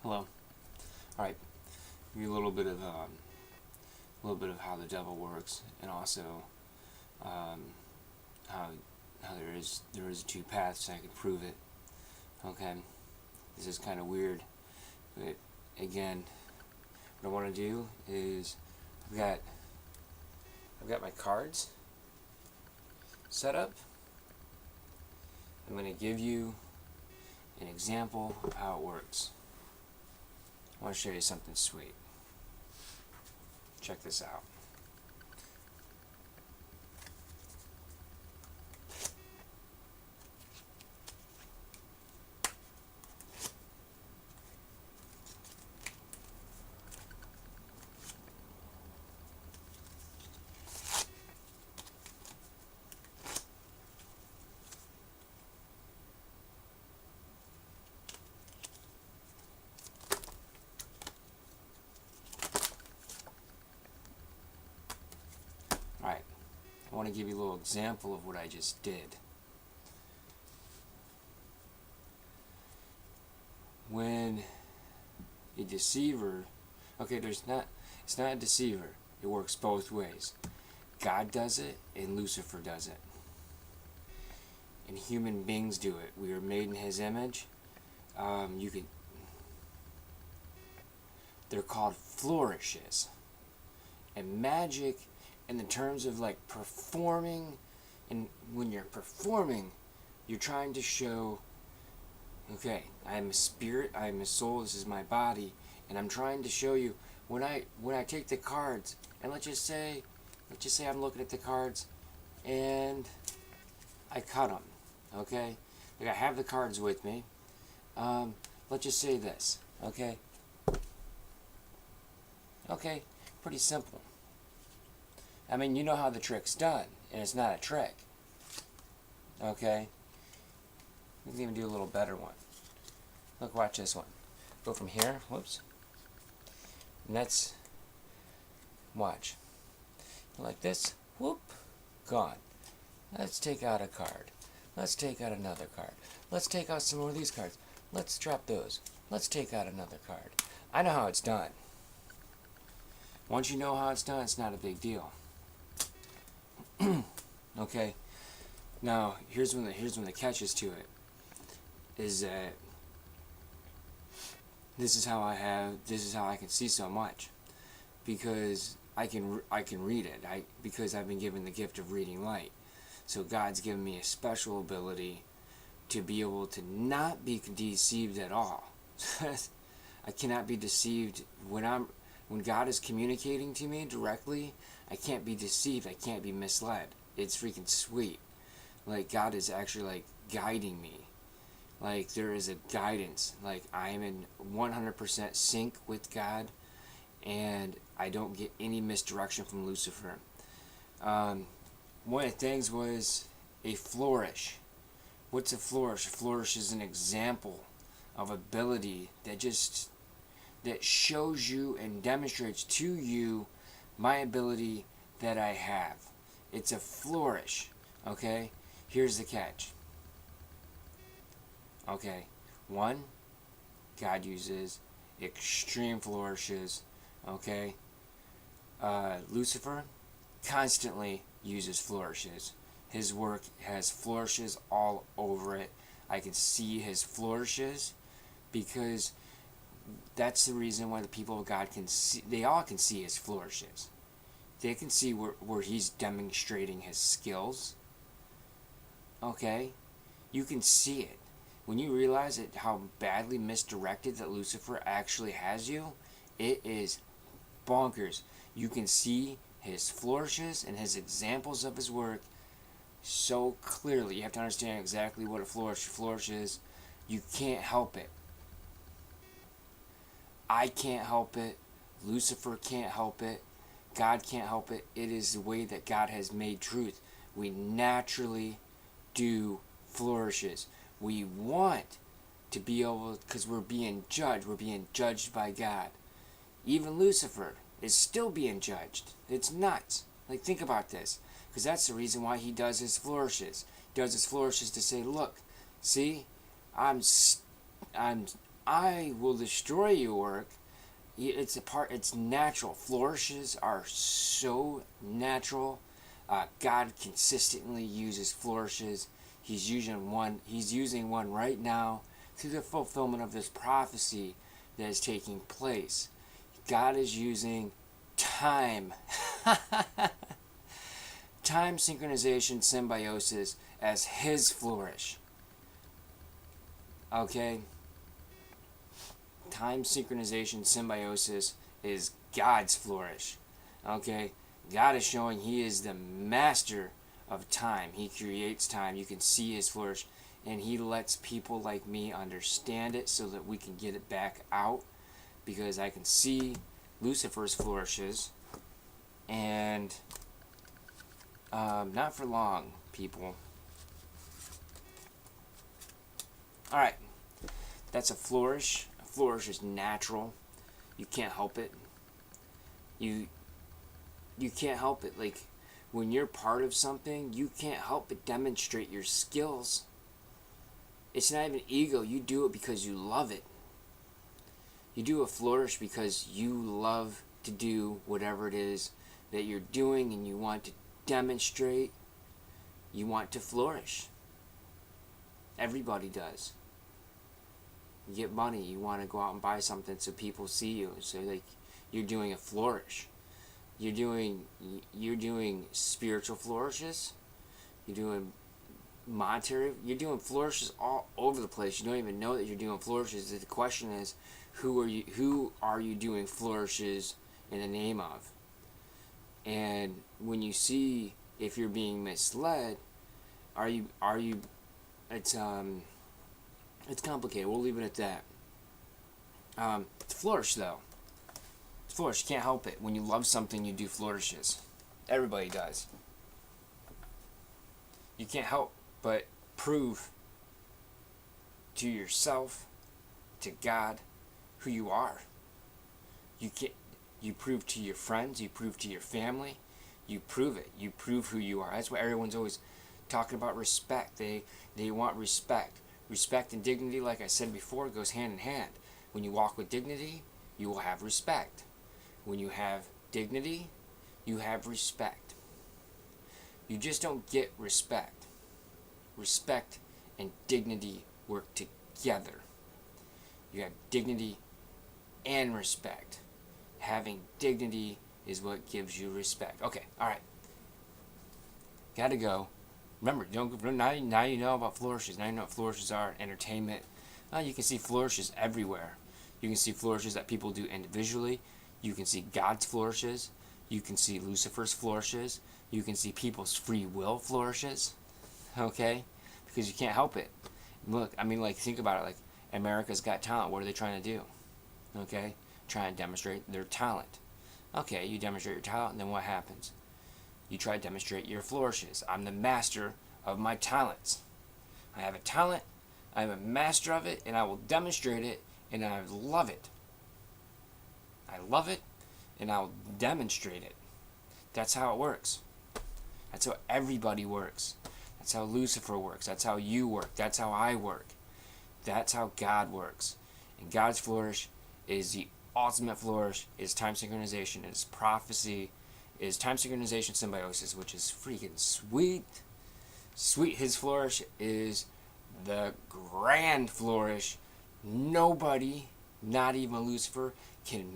Hello. All right. Give you a little bit of how the devil works, and also um, how there is two paths. I can prove it. Okay. This is kind of weird, but again, what I want to do is I've got my cards set up. I'm going to give you an example of how it works. I want to show you something sweet. Check this out. Alright, I want to give you a little example of what I just did. When a deceiver, okay, it's not a deceiver. It works both ways. God does it and Lucifer does it. And human beings do it. We are made in His image. They're called flourishes. And magic, in the terms of like performing, and when you're performing, you're trying to show, okay, I am a spirit, I am a soul, this is my body, and I'm trying to show you when I take the cards, and let's just say I'm looking at the cards and I cut them, okay? Like I have the cards with me. Let's just say this, okay? Okay, pretty simple. I mean, you know how the trick's done, and it's not a trick. Okay? We can even do a little better one. Look, watch this one. Go from here, whoops. And that's, watch. Like this, whoop, gone. Let's take out a card. Let's take out another card. Let's take out some more of these cards. Let's drop those. Let's take out another card. I know how it's done. Once you know how it's done, it's not a big deal. Okay, now here's when the catch is to it, is that this is how I can see so much, because I can read it. Because I've been given the gift of reading light, so God's given me a special ability to be able to not be deceived at all. I cannot be deceived when God is communicating to me directly. I can't be deceived. I can't be misled. It's freaking sweet. Like God is actually like guiding me. Like there is a guidance. Like I am in 100% sync with God, and I don't get any misdirection from Lucifer. One of the things was a flourish. What's a flourish? A flourish is an example of ability that shows you and demonstrates to you my ability that I have. It's a flourish. Okay? Here's the catch. Okay. One, God uses extreme flourishes. Okay? Lucifer constantly uses flourishes. His work has flourishes all over it. I can see his flourishes because that's the reason why the people of God can see. They all can see his flourishes. They can see where he's demonstrating his skills. Okay? You can see it. When you realize how badly misdirected that Lucifer actually has you, it is bonkers. You can see his flourishes and his examples of his work so clearly. You have to understand exactly what a flourish is. You can't help it. I can't help it. Lucifer can't help it. God can't help it. It is the way that God has made truth. We naturally do flourishes. We want to be able, because we're being judged. We're being judged by God. Even Lucifer is still being judged. It's nuts. Like, think about this. Because that's the reason why he does his flourishes. He does his flourishes to say, look, see, I'm I will destroy your work. It's natural. Flourishes are so natural. God consistently uses flourishes. He's using one right now through the fulfillment of this prophecy that is taking place. God is using time. Time synchronization symbiosis as his flourish. Okay? Time synchronization symbiosis is God's flourish. Okay? God is showing he is the master of time. He creates time. You can see his flourish. And he lets people like me understand it so that we can get it back out. Because I can see Lucifer's flourishes. And not for long, people. Alright. That's a flourish. A flourish is natural. You can't help it. You can't help it. Like, when you're part of something, you can't help but demonstrate your skills. It's not even ego. You do it because you love it. You do a flourish because you love to do whatever it is that you're doing and you want to demonstrate. You want to flourish. Everybody does. You get money, you want to go out and buy something so people see you. So like you're doing a flourish. You're doing spiritual flourishes. You're doing monetary. You're doing flourishes all over the place. You don't even know that you're doing flourishes. The question is, who are you doing flourishes in the name of? And when you see if you're being misled, are you it's complicated. We'll leave it at that. It's flourish though. It's flourish. You can't help it. When you love something, you do flourishes. Everybody does. You can't help but prove to yourself, to God, who you are. You prove to your friends, you prove to your family, you prove it. You prove who you are. That's why everyone's always talking about respect. They want respect. Respect and dignity, like I said before, goes hand in hand. When you walk with dignity, you will have respect. When you have dignity, you have respect. You just don't get respect. Respect and dignity work together. You have dignity and respect. Having dignity is what gives you respect. Okay, alright. Gotta go. Remember, now you know about flourishes. Now you know what flourishes are. Entertainment. You can see flourishes everywhere. You can see flourishes that people do individually. You can see God's flourishes. You can see Lucifer's flourishes. You can see people's free will flourishes. Okay? Because you can't help it. Look, I mean, like, think about it. Like, America's Got Talent. What are they trying to do? Okay? Trying to demonstrate their talent. Okay, you demonstrate your talent, and then what happens? You try to demonstrate your flourishes. I'm the master of my talents. I have a talent, I'm a master of it, and I will demonstrate it, and I love it. I love it, and I'll demonstrate it. That's how it works. That's how everybody works. That's how Lucifer works. That's how you work. That's how I work. That's how God works. And God's flourish is the ultimate flourish, is time synchronization, is prophecy, is time synchronization symbiosis, which is freaking sweet. Sweet. His flourish is the grand flourish. Nobody, not even Lucifer, can